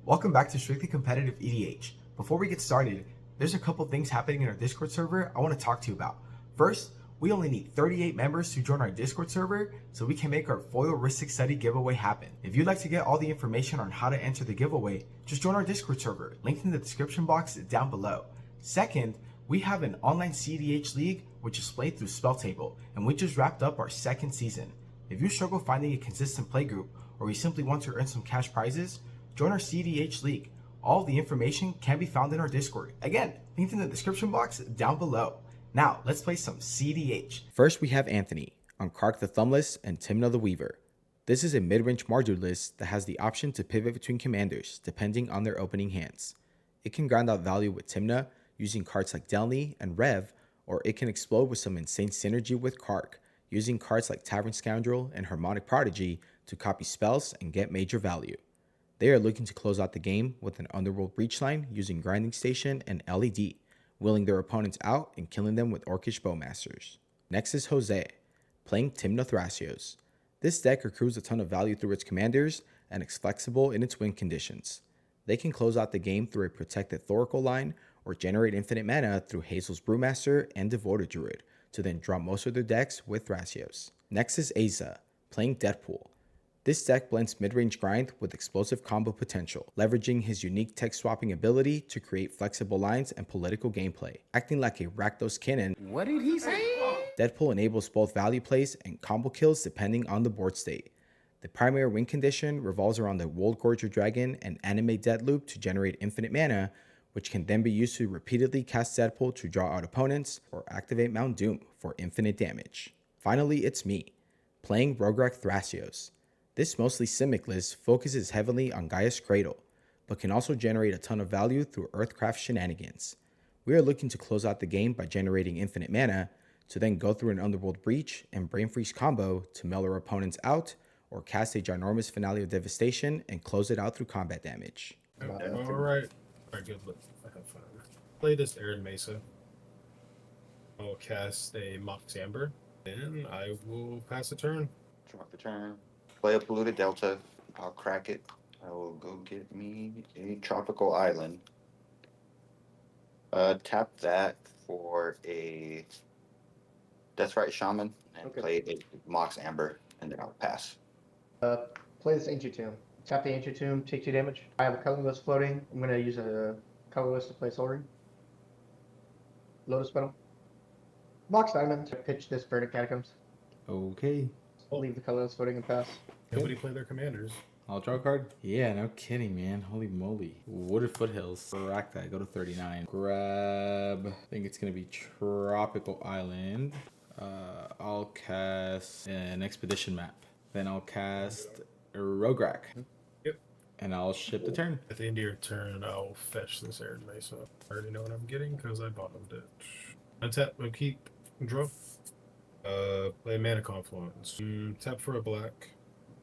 Welcome back to Strictly Competitive EDH. Before we get started, there's a couple things happening in our Discord server I want to talk to you about. First, we only need 38 members to join our Discord server so we can make our foil RHYSTIC study giveaway happen. If you'd like to get all the information on how to enter the giveaway, just join our Discord server, linked in the description box down below. Second, we have an online cEDH league which is played through Spelltable, and we just wrapped up our second season. If you struggle finding a consistent playgroup, or you simply want to earn some cash prizes, join our cEDH league. All of the information can be found in our Discord. Again, linked in the description box down below. Now, let's play some cEDH. First, we have Anthony on Krark the Thumbless and Tymna the Weaver. This is a mid-range Mardu list that has the option to pivot between commanders depending on their opening hands. It can grind out value with Tymna using cards like Delny and Rev, or it can explode with some insane synergy with Krark, using cards like Tavern Scoundrel and Harmonic Prodigy to copy spells and get major value. They are looking to close out the game with an Underworld Breach line using Grinding Station and LED, wheeling their opponents out and killing them with Orcish Bowmasters. Next is Jose, playing Tymna Thrasios. This deck accrues a ton of value through its commanders and is flexible in its win conditions. They can close out the game through a protected Thoracle line or generate infinite mana through Hazel's Brewmaster and Devoted Druid to then drop most of their decks with Thrasios. Next is Asa, playing Deadpool. This deck blends mid-range grind with explosive combo potential, leveraging his unique tech swapping ability to create flexible lines and political gameplay. Acting like a Rakdos cannon, What did he say? Deadpool enables both value plays and combo kills depending on the board state. The primary win condition revolves around the Wold Gorger Dragon and Animate Deadloop to generate infinite mana, which can then be used to repeatedly cast Deadpool to draw out opponents or activate Mount Doom for infinite damage. Finally, it's me, playing Krark Thrasios. This mostly Simic list focuses heavily on Gaia's Cradle, but can also generate a ton of value through Earthcraft shenanigans. We are looking to close out the game by generating infinite mana, to then go through an Underworld Breach and Brain Freeze combo to mill our opponents out, or cast a ginormous Finale of Devastation and close it out through combat damage. Alright, good. I have fun. Play this Arid Mesa. I'll cast a Mox Amber, and I will pass the turn. Drop the turn. Play a Polluted Delta. I'll crack it. I will go get me a Tropical Island. Tap that for a Deathrite Shaman and play a Mox Amber, and then I'll pass. Play this Ancient Tomb. Tap the Ancient Tomb, take 2 damage. I have a colorless floating. I'm going to use a colorless to play Soul Ring. Lotus Petal. Mox Diamond to pitch this Burning Catacombs. Okay. Leave the colorless floating and pass. Nobody play their commanders. I'll draw a card? Yeah, no kidding, man. Holy moly. Wooded Foothills. Rack that. Go to 39. Grab. I think it's going to be Tropical Island. I'll cast an Expedition map. Then I'll cast a Krark. Yep. And I'll ship the turn. At the end of your turn, I'll fetch this Arid Mesa. I already know what I'm getting because I bottomed it. Untap, keep, draw. Play Mana Confluence. Tap for a black.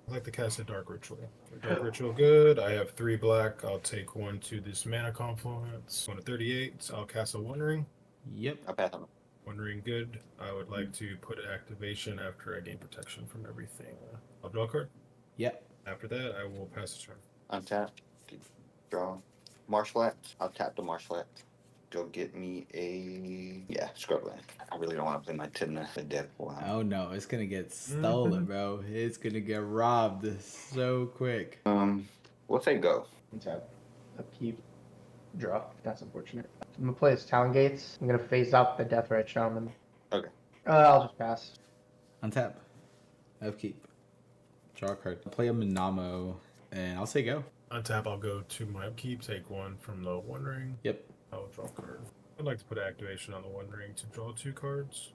I like to cast a Dark Ritual. Dark Ritual good. I have 3 black. I'll take 1 to this Mana Confluence. 1 to 38. I'll cast a One Ring. Yep. I'll pass on. One Ring good. I would like to put an activation after I gain protection from everything. I'll draw a card. Yep. After that, I will pass the turn. Untap. Draw. Marshflat. I'll tap the Marshflat. Go get me a Scrubland. I really don't want to play my Tymna the Deadpool. Oh no, it's gonna get stolen, bro. It's gonna get robbed so quick. We'll say go. Tap. Upkeep. Draw. That's unfortunate. I'm going to play this Talon Gates. I'm going to phase out the Deathrite Shaman. Okay. I'll just pass. Untap. Upkeep. Draw a card. Play a Minamo, and I'll say go. Untap, I'll go to my upkeep, take 1 from the One Ring. Yep. I'll draw a card. I'd like to put activation on the One Ring to draw 2 cards.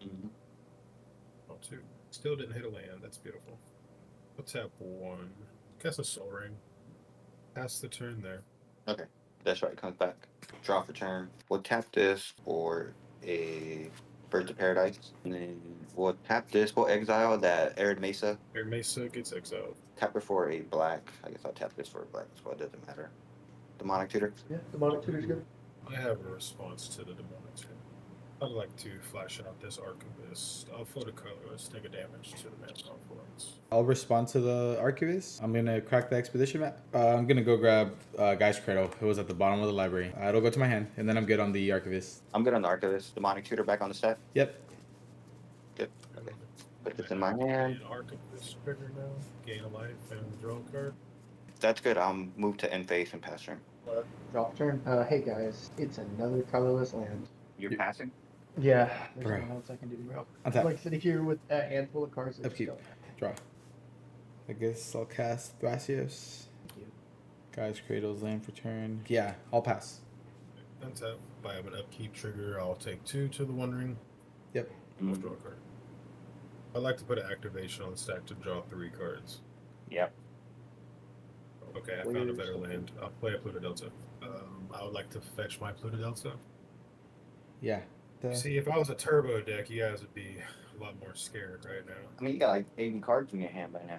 Draw 2. Still didn't hit a land. That's beautiful. I'll tap 1. Cast a Soul Ring. Pass the turn there. Okay. That's right. Comes back. Draw for turn. We'll tap this for a Birds of Paradise. And then we'll tap this. We'll exile that Arid Mesa. Arid Mesa gets exiled. Tap it for a black. I guess I'll tap this for a black as well. It doesn't matter. Demonic Tutor. Yeah, Demonic Tutor's good. I have a response to the Demonic Tutor. I'd like to flash out this Archivist. I'll float a colorless, take a damage to the mana confluence. I'll respond to the Archivist. I'm gonna crack the Expedition map. I'm gonna go grab Guy's Cradle. It was at the bottom of the library. It'll go to my hand, and then I'm good on the Archivist. I'm good on the Archivist. Demonic Tutor back on the set. Yep. Good. Okay. Put this in my hand. An Archivist trigger now. Gain a life and draw a card. That's good. I'll move to end phase and pass turn. Drop turn. Hey guys, it's another colorless land. You're passing? Yeah, there's Bro. nothing else I can do, bro. Untap. I'm like sitting here with a handful of cards. That just Upkeep. don't- Draw. I guess I'll cast Thrasios. Thank you. Guy's Cradle's land for turn. Yeah, I'll pass. Untap. If I have an upkeep trigger, I'll take 2 to the One Ring. Yep. I'll draw a card. I'd like to put an activation on the stack to draw 3 cards. Yep. Okay, I found a better land. I'll play a Pluto Delta. I would like to fetch my Pluto Delta. Yeah. See, if I was a turbo deck, you guys would be a lot more scared right now. I mean, you got like 80 cards in your hand by now.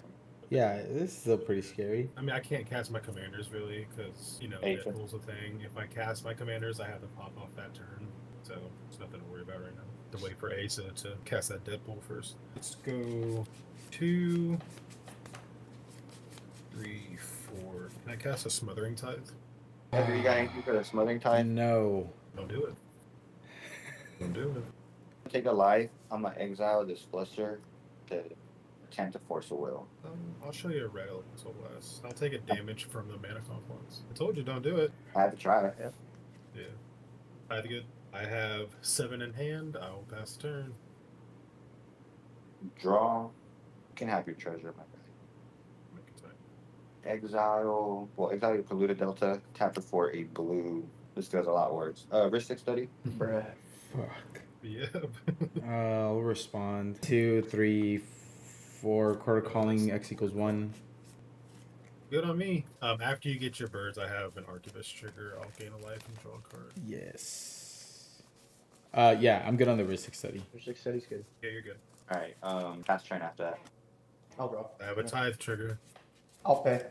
Yeah, this is still pretty scary. I mean, I can't cast my commanders really because, you know, Hey, Deadpool's a thing. If I cast my commanders, I have to pop off that turn. So it's nothing to worry about right now. To wait for Asa to cast that Deadpool first. Let's go 2, 3, 4. Can I cast a Smothering Tithe? Have you got anything for the Smothering Tide? No. Don't do it. Don't do it. Take a life. I'm gonna exile this Flusher to attempt to force a will. I'll show you a red elemental blast. I'll take a damage from the mana confluence. I told you don't do it. I have to try it. Yeah. I had to get. I have 7 in hand. I will pass the turn. Draw. You can have your treasure, my guy. Make it time. Exile. Well, exile your Polluted Delta. Tap it for a blue. This does a lot worse. RHYSTIC study. Bruh. Fuck. Yep. I'll respond. 2, 3, 4. Quarter calling. X equals 1. Good on me. After you get your birds, I have an Archivist trigger. I'll gain a life and draw a card. Yes. Yeah, I'm good on the RHYSTIC study. Your 6 study's good. Yeah, you're good. Alright, pass turn after that. I'll draw. I have a Tithe trigger. I'll pay.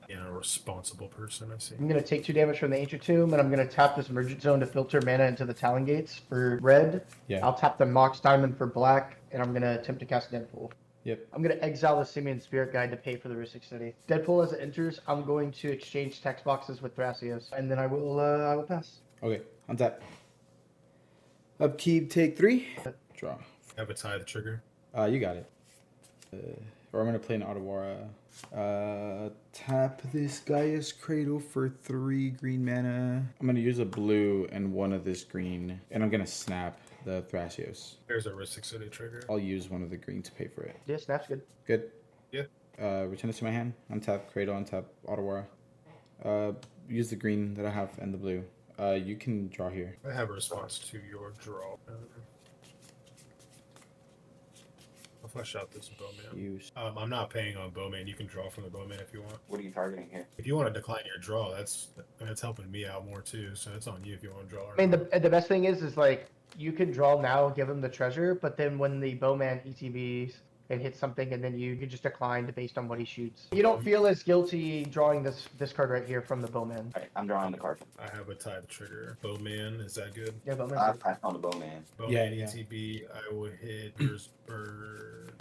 And a responsible person, I see. I'm gonna take 2 damage from the Ancient Tomb, and I'm gonna tap this Emergent Zone to filter mana into the Talon Gates for red. Yeah. I'll tap the Mox Diamond for black, and I'm gonna attempt to cast Deadpool. Yep. I'm gonna exile the Simian Spirit Guide to pay for the RHYSTIC study. Deadpool, as it enters, I'm going to exchange text boxes with Thrasios, and then I will pass. Okay. Untap. Upkeep. Take 3. Draw. I have a Tithe trigger. You got it. Or I'm gonna play an Otawara. Tap this Gaia's Cradle for 3 green mana. I'm gonna use a blue and 1 of this green, and I'm gonna snap the Thrasios. There's a RHYSTIC City trigger. I'll use 1 of the green to pay for it. Yeah, snap's good. Good. Yeah. Return it to my hand. Untap Cradle. Untap Otawara. Use the green that I have and the blue. You can draw here. I have a response to your draw. I'll flesh out this Bowman. Use. I'm not paying on Bowman. You can draw from the Bowman if you want. What are you targeting here? If you want to decline your draw, that's helping me out more too. So it's on you if you want to draw. Or I mean, not. the best thing is like, you can draw now, give him the treasure, but then when the Bowman ETBs and hits something, and then you can just decline based on what he shoots. You don't feel as guilty drawing this card right here from the Bowman. Alright, I'm drawing the card. I have a Tithe trigger. Bowman, is that good? Yeah, Bowman's I good. pass on the Bowman. Bowman Yeah. ETB. I will hit yours bird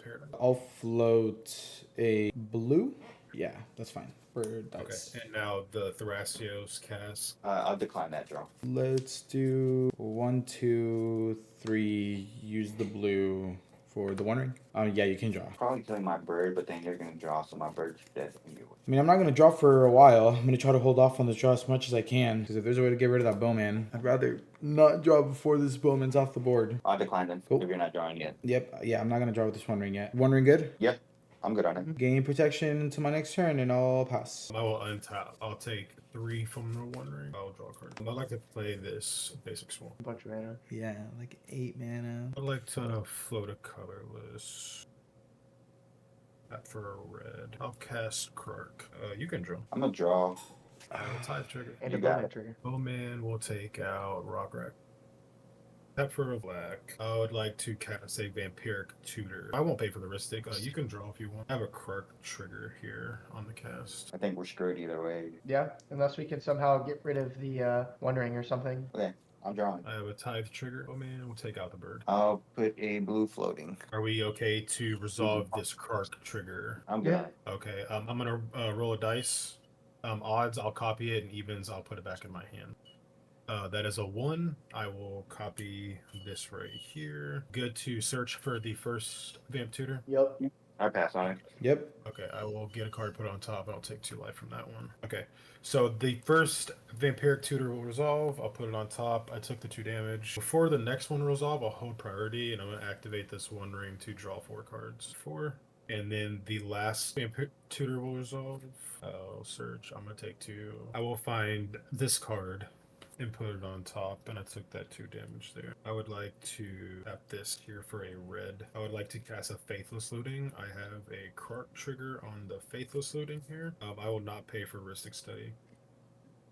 paradise. I'll float a blue. Yeah, that's fine. Bird dice. Okay, and now the Thrasios cast. I'll decline that draw. Let's do 1, 2, 3. Use the blue for the 1 ring. Yeah, you can draw. Probably killing my bird, but then you're gonna draw, so my bird's dead anyway. I mean, I'm not gonna draw for a while. I'm gonna try to hold off on the draw as much as I can. Because if there's a way to get rid of that Bowman, I'd rather not draw before this Bowman's off the board. I'll decline then Cool. if you're not drawing yet. Yep. Yeah, I'm not gonna draw with this 1 ring yet. 1 ring good. Yep, I'm good on it. Gain protection until my next turn, and I'll pass. I will untap. I'll take 3 from the 1 ring. I'll draw a card. I'd like to play this basic swamp. A bunch of mana. Yeah, like 8 mana. I'd like to float a colorless. That for a red. I'll cast Krark. You can draw. I'm gonna draw. I have a Tithe trigger. And You a got Bowman it. trigger. Bowman will take out Rock Rack. Tap for a black. I would like to cast a Vampiric Tutor. I won't pay for the RHYSTIC. You can draw if you want. I have a Krark trigger here on the cast. I think we're screwed either way. Yeah, unless we can somehow get rid of the One Ring or something. Okay. I'm drawing. I have a tithe trigger. Oh man, we'll take out the bird. I'll put a blue floating. Are we okay to resolve this Krark trigger? I'm good. Yeah. Okay, I'm gonna roll a dice. Odds, I'll copy it, and evens, I'll put it back in my hand. That is a 1. I will copy this right here. Good to search for the first Vamp Tutor. Yep. I pass on it. Yep. Okay, I will get a card put on top. I'll take 2 life from that one. Okay, so the first Vampiric Tutor will resolve. I'll put it on top. I took the 2 damage. Before the next one resolve, I'll hold priority, and I'm going to activate this 1 ring to draw 4 cards. 4. And then the last Vampiric Tutor will resolve. I'll search. I'm going to take 2. I will find this card and put it on top, and I took that 2 damage there. I would like to tap this here for a red. I would like to cast a Faithless Looting. I have a Krark trigger on the Faithless Looting here. I will not pay for RHYSTIC Study.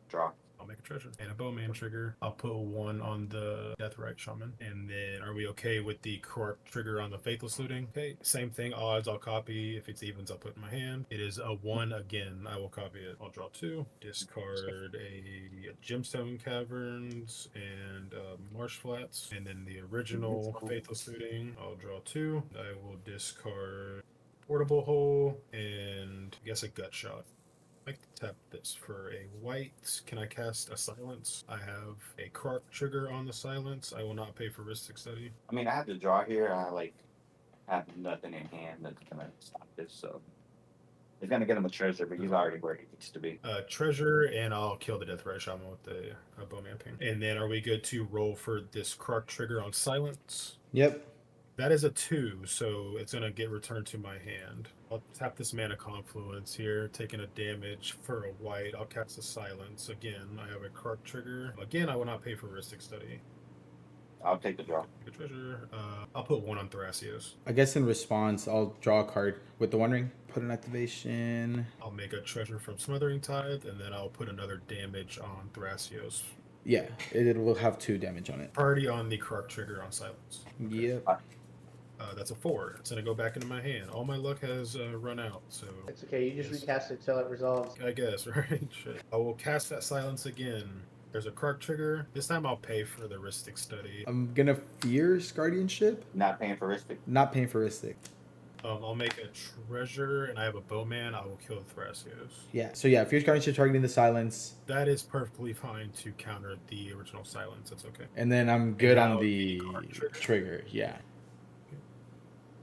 Draw. I'll make a treasure. And a Bowman trigger. I'll put 1 on the Deathrite Shaman. And then are we okay with the Krark trigger on the Faithless Looting? Okay, same thing. Odds, I'll copy. If it's evens, I'll put in my hand. It is a 1 again. I will copy it. I'll draw 2. Discard a Gemstone Caverns and Marsh Flats. And then the original Faithless Looting, I'll draw 2. I will discard Portable Hole and I guess a Gut Shot. I'd like to tap this for a white. Can I cast a Silence? I have a Krark trigger on the Silence. I will not pay for RHYSTIC Study. I mean, I have to draw here. I have nothing in hand that's gonna stop this. So it's gonna get him a treasure, but he's already where he needs to be. Treasure, and I'll kill the Deathrite Shaman with the Bowman Ping. And then are we good to roll for this Krark trigger on Silence? Yep. That is a 2, so it's gonna get returned to my hand. I'll tap this Mana Confluence here, taking a damage for a white. I'll cast a Silence. Again, I have a Krark trigger. Again, I will not pay for RHYSTIC Study. I'll take the draw. Good treasure. I'll put 1 on Thrasios. I guess in response, I'll draw a card with the One Ring. Put an activation. I'll make a treasure from Smothering Tithe, and then I'll put another damage on Thrasios. Yeah, it will have 2 damage on it. Priority on the Krark trigger on Silence. Yep. That's a 4. It's gonna go back into my hand. All my luck has run out, so It's okay. You just recast it till it resolves. I guess, right? Shit. I will cast that Silence again. There's a Krark trigger. This time I'll pay for the RHYSTIC Study. I'm gonna Fierce Guardianship. Not paying for RHYSTIC. Not paying for RHYSTIC. I'll make a treasure, and I have a Bowman. I will kill Thrasios. Yeah. So yeah, Fierce Guardianship targeting the Silence, That is perfectly fine to counter the original Silence. That's okay. and then I'm good now on the the Krark trigger. trigger. Yeah.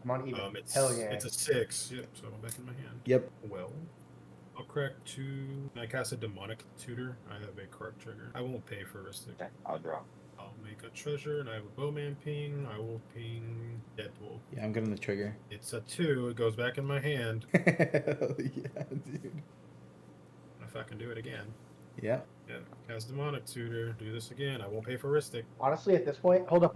I'm on even. It's yeah. It's a 6. Yep. So I'm back in my hand. Yep. Well, I'll crack 2. I cast a Demonic Tutor. I have a Krark trigger. I won't pay for RHYSTIC. Okay, I'll draw. I'll make a treasure, and I have a Bowman Ping. I will ping Deadpool. Yeah, I'm good on the trigger. It's a 2. It goes back in my hand. Hell yeah, dude. If I can do it again. Yeah. Yeah. Cast Demonic Tutor. Do this again. I won't pay for RHYSTIC. Honestly, at this point, hold up.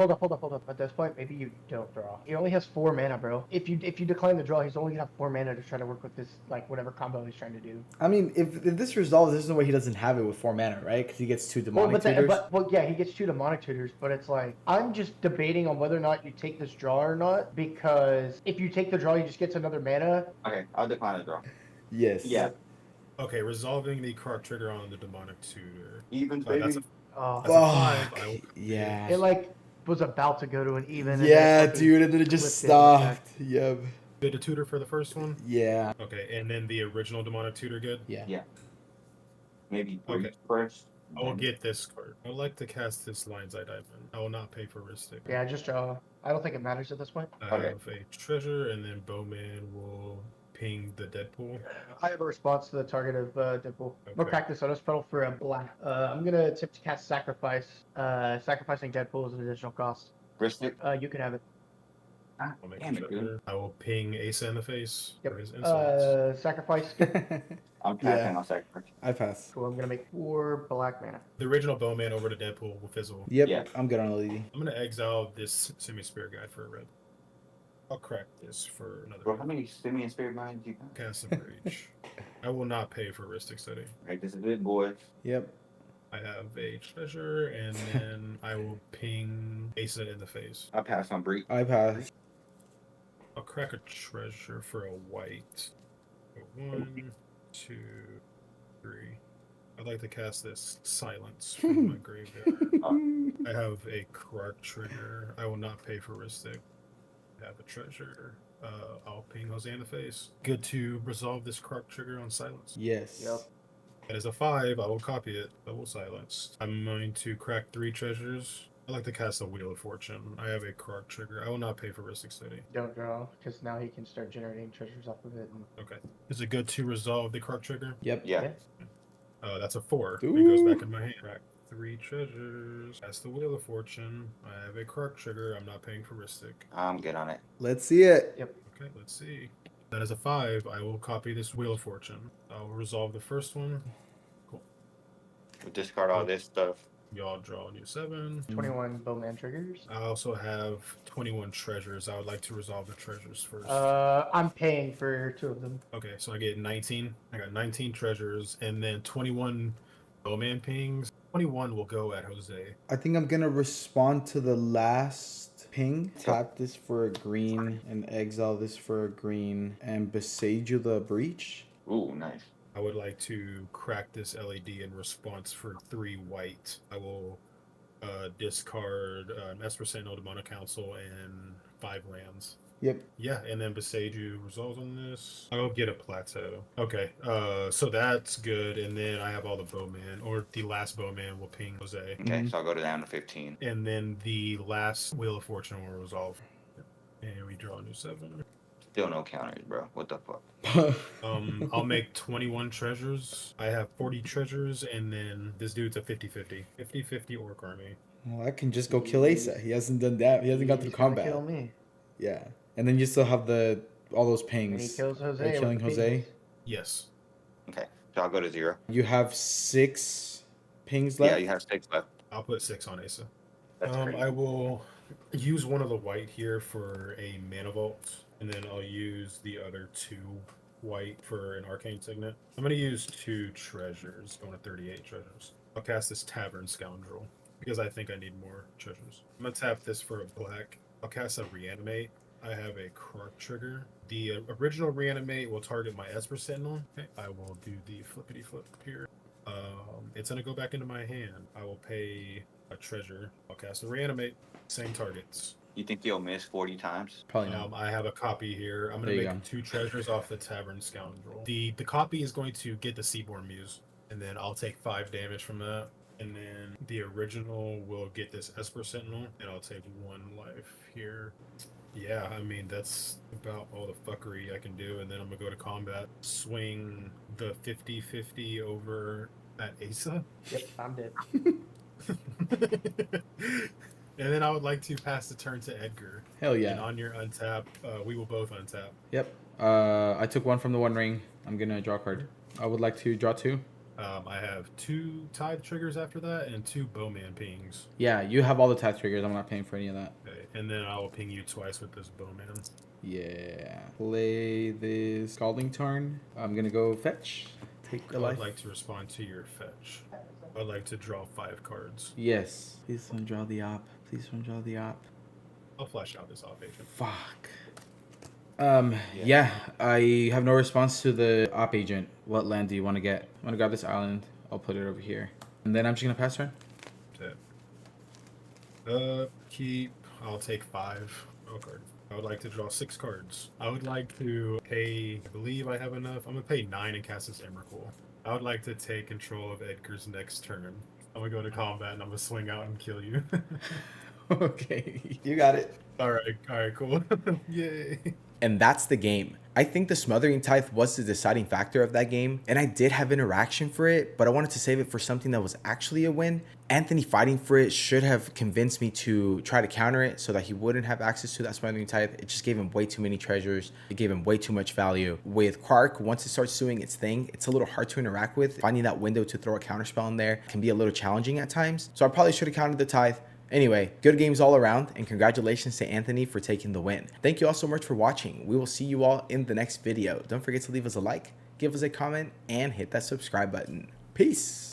At this point, maybe you don't draw. He only has 4 mana, bro. If you decline the draw, he's only gonna have 4 mana to try to work with this, like, whatever combo he's trying to do. I mean, if this resolves, there's no way he doesn't have it with 4 mana, right? Because he gets 2 demonic tutors. Well, yeah, he gets 2 demonic tutors, but it's like, I'm just debating on whether or not you take this draw or not, because if you take the draw, he just gets another mana. Okay, I'll decline the draw. Yes. Yeah. Okay, resolving the Krark trigger on the Demonic Tutor. Evens, That's baby. a, Oh, that's a 5. I will, Yeah. it like was about to go to an even. Yeah, and then dude, and then it just flipped it. stopped. Yep. Good a tutor for the first one? Yeah. Okay, and then the original Demonic Tutor good? Yeah. Yeah. Maybe Okay. first. I will get this card. I would like to cast this Lion's Eye Diamond. I will not pay for RHYSTIC. Yeah, just draw. I don't think it matters at this point. I Okay. have a treasure, and then Bowman will ping the Deadpool. I have a response to the target of Deadpool. I'm gonna Okay. crack this Soda Spell for a black. I'm gonna attempt to cast Sacrifice. Sacrificing Deadpool is an additional cost. RHYSTIC. You can have it. I'll make a Damn it, treasure. dude. I will ping Asa in the face Yep. for his insolence. Sacrifice. I'm passing Yeah. on sacrifice. I pass. Cool. I'm gonna make 4 black mana. The original Bowman over to Deadpool will fizzle. Yep. Yeah. I'm good on LED. I'm gonna exile this Semi-Spirit Guide for a red. I'll crack this for another Bro, red. how many Simeon Spirit Minds do you got? Cast a Breach. I will not pay for RHYSTIC Study. Right, this is it, boys. Yep. I have a treasure, and then I will ping Asa in the face. I pass on Breach. I pass. I'll crack a treasure for a white. 1, 2, 3. I'd like to cast this Silence from my graveyard. I have a Krark trigger. I will not pay for RHYSTIC. I have a treasure. I'll ping Jose in the face. Good to resolve this Krark trigger on Silence. Yes. Yep. That is a 5. I will copy it. Double Silence. I'm going to crack 3 treasures. I like to cast a Wheel of Fortune. I have a Krark trigger. I will not pay for RHYSTIC Study. Don't draw, because now he can start generating treasures off of it. And... Okay. Is it good to resolve the Krark trigger? Yep. Yeah. That's a 4. Ooh. It goes back in my hand. Crack 3 treasures. That's the Wheel of Fortune. I have a Krark trigger. I'm not paying for RHYSTIC. I'm good on it. Let's see it. Yep. Okay, let's see. That is a 5. I will copy this Wheel of Fortune. I'll resolve the first one. Cool. We discard all this stuff. Y'all draw a new 7. 21 bowman triggers. I also have 21 treasures. I would like to resolve the treasures first. I'm paying for 2 of them. Okay, so I get 19. I got 19 treasures and then 21 bowman pings. 21 will go at Jose. I think I'm gonna respond to the last ping. Tap this for a green and exile this for a green and besage you the breach. Ooh, nice. I would like to crack this LED in response for 3 white. I will discard Esper Sentinel to Mono Council and 5 lands. Yep. Yeah, and then Beseiju resolves on this. I'll get a plateau. Okay, so that's good. And then I have all the bowman, or the last bowman will ping Jose. Okay, so I'll go down to 15. And then the last Wheel of Fortune will resolve. And we draw a new 7. Still no counters, bro. What the fuck? I'll make 21 treasures. I have 40 treasures, and then this dude's a 50-50. 50-50 Orc Army. Well, I can just go kill Asa. He hasn't done that. He hasn't got through He's gonna combat. Kill me. Yeah. And then you still have all those And pings. he kills Jose. Are you with killing the Jose? pings. Yes. Okay, so I'll go to 0. You have 6 pings left. Yeah, you have 6 left. I'll put 6 on Asa. That's great. I will use one of the white here for a Mana Vault, and then I'll use the other 2 white for an Arcane Signet. I'm going to use 2 treasures, going to 38 treasures. I'll cast this Tavern Scoundrel, because I think I need more treasures. I'm going to tap this for a black. I'll cast a Reanimate. I have a Krark trigger. The original Reanimate will target my Esper Sentinel. Okay, I will do the flippity flip here. It's going to go back into my hand. I will pay a treasure. I'll cast a Reanimate. Same targets. You think you'll miss 40 times? Probably not. I have a copy here. I'm going to make 2 treasures off the Tavern Scoundrel. The copy is going to get the Seaborn Muse, and then I'll take 5 damage from that. And then the original will get this Esper Sentinel, and I'll take 1 life here. Yeah, I mean, that's about all the fuckery I can do, and then I'm going to go to combat. Swing the 50-50 over at Asa. Yep, I'm dead. And then I would like to pass the turn to Edgar. Hell And yeah. on your untap, we will both untap. Yep. I took 1 from the One Ring. I'm gonna draw a card. I would like to draw 2. I have 2 Tide triggers after that and 2 Bowman pings. Yeah, you have all the tap triggers. I'm not paying for any of that. Okay, and then I will ping you twice with this Bowman. Yeah. Play this Scalding Tarn. I'm gonna go fetch. Take a I'd life. like to respond to your fetch. I'd like to draw 5 cards. Yes. Please don't draw the op. Please don't draw the op. I'll flash out this off agent. Fuck. Yeah, I have no response to the op agent. What land do you want to get? I want to grab this island. I'll put it over here. And then I'm just gonna pass turn. Keep. I'll take 5. Oh, card. I would like to draw 6 cards. I would like to pay. I believe I have enough. I'm gonna pay 9 and cast this Emrakul. I would like to take control of Edgar's next turn. I'm gonna go to combat and I'm gonna swing out and kill you. Okay, you got it. All right, cool. Yay. And that's the game. I think the Smothering Tithe was the deciding factor of that game, and I did have interaction for it, but I wanted to save it for something that was actually a win. Anthony fighting for it should have convinced me to try to counter it so that he wouldn't have access to that Smothering Tithe. It just gave him way too many treasures. It gave him way too much value. With Krark, once it starts doing its thing, it's a little hard to interact with. Finding that window to throw a counterspell in there can be a little challenging at times. So I probably should have countered the Tithe. Anyway, good games all around, and congratulations to Anthony for taking the win. Thank you all so much for watching. We will see you all in the next video. Don't forget to leave us a like, give us a comment, and hit that subscribe button. Peace!